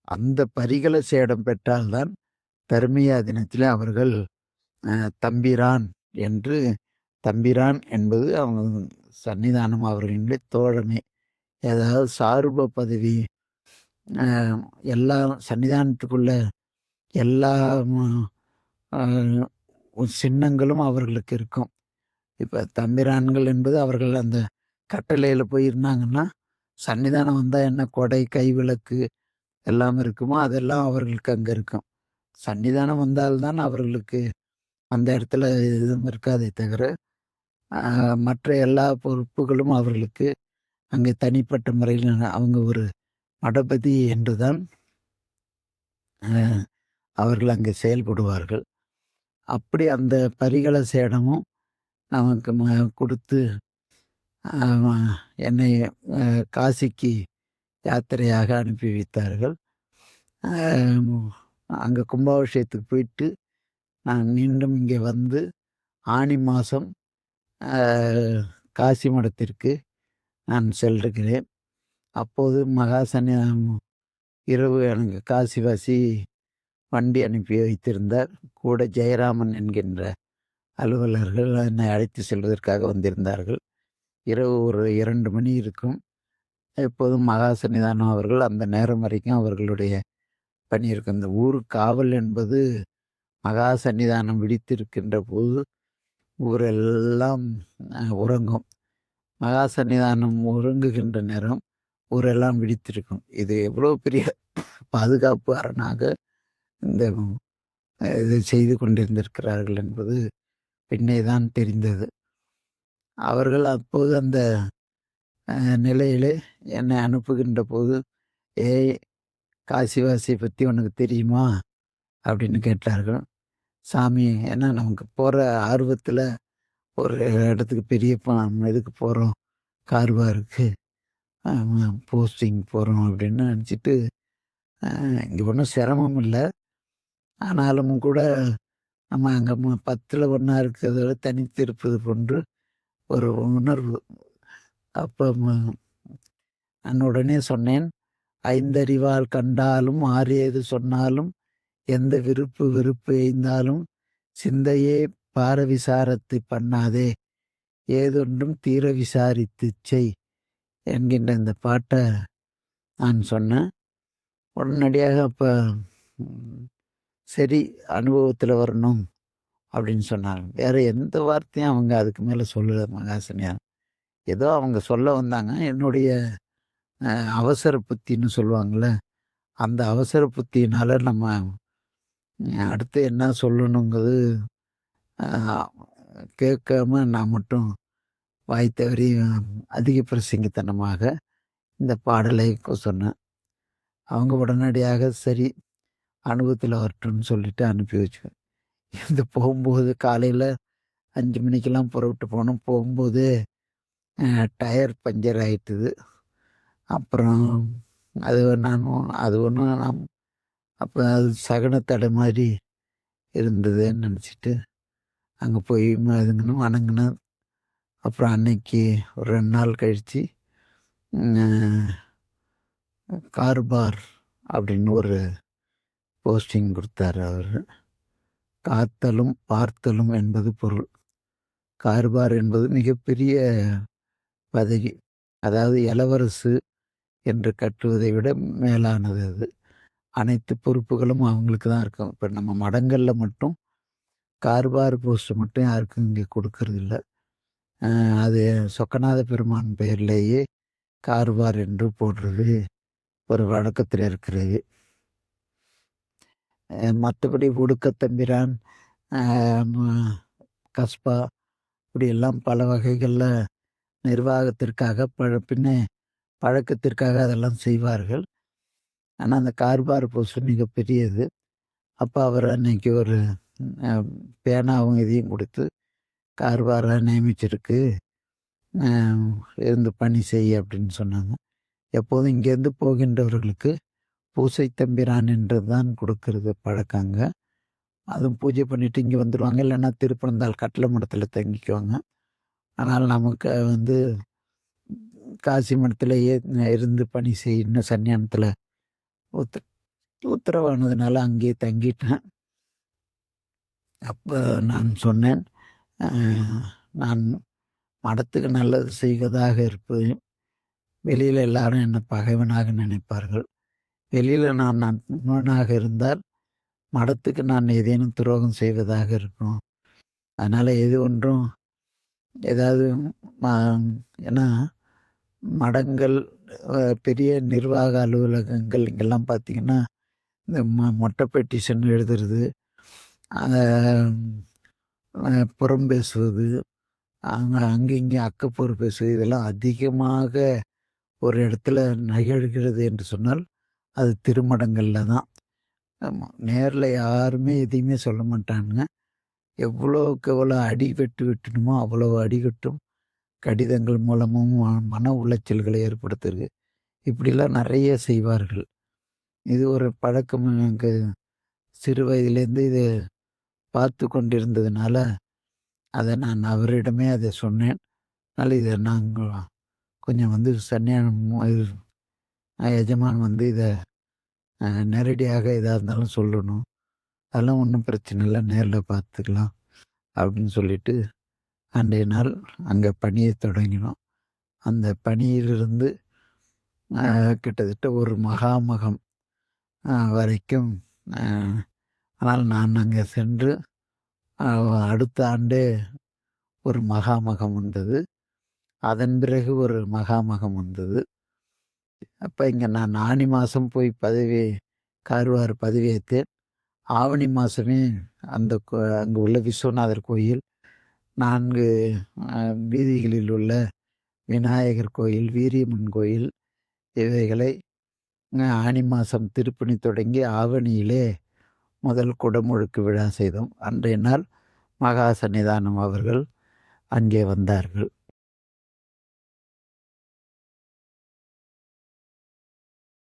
அந்த பரிகள சேடம் பெற்றால்தான் தர்மியா தினத்திலே அவர்கள் தம்பிரான் என்று தம்பிரான் என்பது அவங்க சன்னிதானம் அவர்களினுடைய தோழமை. ஏதாவது சாருப பதவி அ எல்லா சன்னிதானத்துக்குள்ள எல்லா அ சின்னங்களும் அவர்களுக்கு இருக்கும். இப்ப தம்பிரான்கள் என்பது அவர்கள் அந்த கட்டளையில போய் இருந்தாங்கன்னா, சன்னிதானம் வந்தா என்ன கொடை, கைவிளக்கு எல்லாம் இருக்குமோ, அதெல்லாம் அவர்களுக்கு அங்க இருக்கும். சன்னிதானம் வந்தால் தான் அவர்களுக்கு அந்த இடத்துல எதுவும் இருக்காதே தவிர, அ மற்ற எல்லா பொறுப்புகளும் அவர்களுக்கு அங்கே தனிப்பட்ட முறையில் அவங்க ஒரு மடபதி என்றுதான் அ அவர்கள் அங்கே செயல்படுவார்கள். அப்படி அந்த பரிகள சேடமும் நமக்கு குடுத்து அ என்னை காசிக்கு யாத்திரையாக அனுப்பி வைத்தார்கள். அ அங்க கும்பாபிஷேகத்துக்கு போயிட்டு, நான் மீண்டும் இங்கே வந்து ஆனி மாசம் அ காசி மடத்திற்கு நான் செல்லுகிறேன். அப்போது மகா சன்னிதானம் இரவு எனக்கு காசிவாசி வண்டி அனுப்பி வைத்திருந்தார். கூட ஜெயராமன் என்கின்ற அலுவலர்கள் என்னை அழைத்து செல்வதற்காக வந்திருந்தார்கள். இரவு ஒரு 2 மணி இருக்கும். எப்போதும் மகா சன்னிதானம் அவர்கள் அந்த நேரம் வரைக்கும் அவர்களுடைய பணி இருக்கும். இந்த ஊர் காவல் என்பது மகா சன்னிதானம் விழித்திருக்கின்ற போது ஊரெல்லாம் உறங்கும். மகா சன்னிதானம் உறங்குகின்ற நேரம் ஊரெல்லாம் விழித்திருக்கும். இது எவ்வளோ பெரிய பாதுகாப்பு அரணாக இந்த இதை செய்து கொண்டிருந்திருக்கிறார்கள் என்பது பின்னே தான் தெரிந்தது. அவர்கள் அப்போது அந்த நிலையிலே என்னை அனுப்புகின்ற போது, "ஏய் காசிவாசிய பத்தி உனக்கு தெரியுமா?" அப்படின்னு கேட்டார்கள். சாமி ஏன்னா நமக்கு போற ஆர்வத்துல ஒரு இடத்துக்கு பெரிய இதுக்கு போறோம். கார்வாருக்கு போஸ்டிங் போறோம் அப்படின்னு நினச்சிட்டு, இங்க ஒண்ணும் சிரமம் இல்ல. ஆனாலும் கூட நம்ம அங்க 10ல ஒண்ணா இருக்கிறத விட தனித்து இருப்பது போன்று ஒரு உணர்வு. அப்ப நான் உடனே சொன்னேன், "ஐந்தறிவால் கண்டாலும் ஆறியது சொன்னாலும் எந்த விருப்பு வெறுப்பு எய்ந்தாலும் சிந்தையே பார விசாரத்தை பண்ணாதே ஏதொன்றும் தீர விசாரித்துச் செய்" என்கின்ற இந்த பாட்ட நான் சொன்னேன். உடனடியாக அப்ப ம் சரி அனுபவத்துல வரணும் அப்படின்னு சொன்னாங்க. வேற எந்த வார்த்தையும் அவங்க அதுக்கு மேல சொல்லல மகாசன்யா. ஏதோ அவங்க சொல்ல வந்தாங்க. என்னுடைய அவசர புத்தின்னு சொல்லுவாங்கல்ல, அந்த அவசர புத்தியினால நம்ம அடுத்து என்ன சொல்லணுங்கிறது அ கேட்காம நான் மட்டும் வாய் தவறி அதிக பிரசங்கித்தனமாக இந்த பாடலை சொன்னேன். அவங்க உடனடியாக சரி அனுபவத்தில் வரட்டும்னு சொல்லிட்டு அனுப்பி வச்சேன். இது போகும்போது காலையில 5 மணிக்கெல்லாம் புறப்பட்டு போனோம். போகும்போது டயர் பஞ்சர் ஆயிட்டுது. அப்புறம் அது அது ஒண்ணும் நான் அப்ப அது சகுன தடை மாரி இருந்ததுன்னு நெனச்சுட்டு, அங்க போய் இதுங்கன்னு வணங்குனேன். அப்புறம் அன்னைக்கு ஒரு 2 நாள் கழிச்சு ம் கார்பார் அப்படின்னு ஒரு போஸ்டிங் குடுத்தாரு அவரு. காத்தலும் பார்த்தலும் என்பது பொருள். கார்பார் என்பது மிகப்பெரிய பதவி. அதாவது இளவரசு என்று கட்டுவதை விட மேலானது அது. அனைத்து பொறுப்புகளும் அவங்களுக்கு தான் இருக்கும். இப்ப நம்ம மடங்கள்ல மட்டும் கார்பார் போஸ்ட் மட்டும் யாருக்கும் இங்க குடுக்கறதில்ல. அது சொக்கநாத பெருமான் பெயர்லேயே கார்பார் என்று போடுறது ஒரு வழக்கத்துல இருக்கிறது. மற்றபடி ஒடுக்கத்தம்பிரான், அ ம கஸ்பா இப்படியெல்லாம் பல வகைகள்ல நிர்வாகத்திற்காக பழக்கத்திற்காக அதெல்லாம் செய்வார்கள். ஆனா, அந்த கார்பார் போஸ்ட் மிகப்பெரியது. அப்ப அவர் அன்னைக்கு ஒரு அ பேனாவும் இதையும் குடுத்து, "கார்பாரா நியமிச்சிருக்கு. அ இருந்து பணி செய்" அப்படின்னு சொன்னாங்க. எப்போதும் இங்கேருந்து போகின்றவர்களுக்கு பூசை தம்பிரான் என்று தான் குடுக்கறது பழக்கங்க. அதுவும் பூஜை பண்ணிட்டு இங்க வந்துருவாங்க. இல்லன்னா திருப்பனந்தாள் கட்டளை மடத்துல தங்கிக்குவாங்க. ஆனால் நமக்கு காசி மடத்திலேயே இருந்து பணி செய்யணும் சன்னியானத்துல ஒத்து உத்தரவானதுனால அங்கேயே தங்கிட்டேன். அப்ப நான் சொன்னேன், "அ நான் மடத்துக்கு நல்லது செய்வதாக இருப்பேன். வெளியில எல்லாரும் என்ன பகைவனாக நினைப்பார்கள். வெளியில நான் நண்பனாக இருந்தால், மடத்துக்கு நான் ஏதேனும் துரோகம் செய்வதாக இருக்கும். அதனால எது ஒன்றும் ஏதாவது ம ஏன்னா மடங்கள், பெரிய நிர்வாக அலுவலகங்கள் இங்கெல்லாம் பார்த்தீங்கன்னா, இந்த மொட்டை பெட்டிஷன் எழுதுறது, அ புறம் பேசுவது, அங்க இங்கேயும் அக்கப்போர் பேசுவது இதெல்லாம் அதிகமாக ஒரு இடத்துல நிகழ்கிறது என்று சொன்னால், அது திருமடங்கள்ல தான். ஆமா. நேர்ல யாருமே எதையுமே சொல்ல மாட்டானுங்க. எவ்வளோக்கு எவ்வளோ அடிவெட்டு வெட்டணுமோ அவ்வளோ அடிகட்டும். கடிதங்கள் மூலமும் மன உளைச்சல்களை ஏற்படுத்துறது. இப்படிலாம் நெறைய செய்வார்கள். இது ஒரு பழக்கம் எனக்கு சிறு வயதிலேருந்து இது பார்த்து கொண்டிருந்ததுனால, நான் அவரிடமே அத சொன்னேன். அதனால இத நாங்க கொஞ்சம் சன்னியானம் இது எஜமான் இத நேரடியாக எதா இருந்தாலும் சொல்லணும். அதெல்லாம் ஒண்ணும் பிரச்சனை இல்ல. நேர்ல பார்த்துக்கலாம். அப்படின்னு சொல்லிட்டு, அன்றைய நாள் அங்க பணிய தொடங்கினோம். அந்த பணியிலிருந்து கிட்டத்தட்ட ஒரு மகாமகம் வரைக்கும் அ ஆனால் நான் அங்கே சென்று அ அடுத்த ஆண்டே ஒரு மகாமகம் வந்தது. அதன் பிறகு ஒரு மகாமகம் வந்தது. அப்ப இங்க நான் ஆனி மாசம் போய் கார்வார் பதவியேற்றேன். ஆவணி மாசமே அந்த அங்கு உள்ள விஸ்வநாதர் கோயில், 4 அ வீதிகளில் உள்ள விநாயகர் கோயில், வீரியம்மன் கோயில் இவைகளை ஆனி மாசம் திருப்பணி தொடங்கி ஆவணியிலே முதல் குடமுழுக்கு விழா செய்தோம். அன்றைய நாள் மகா சன்னிதானம் அவர்கள் அங்கே வந்தார்கள்.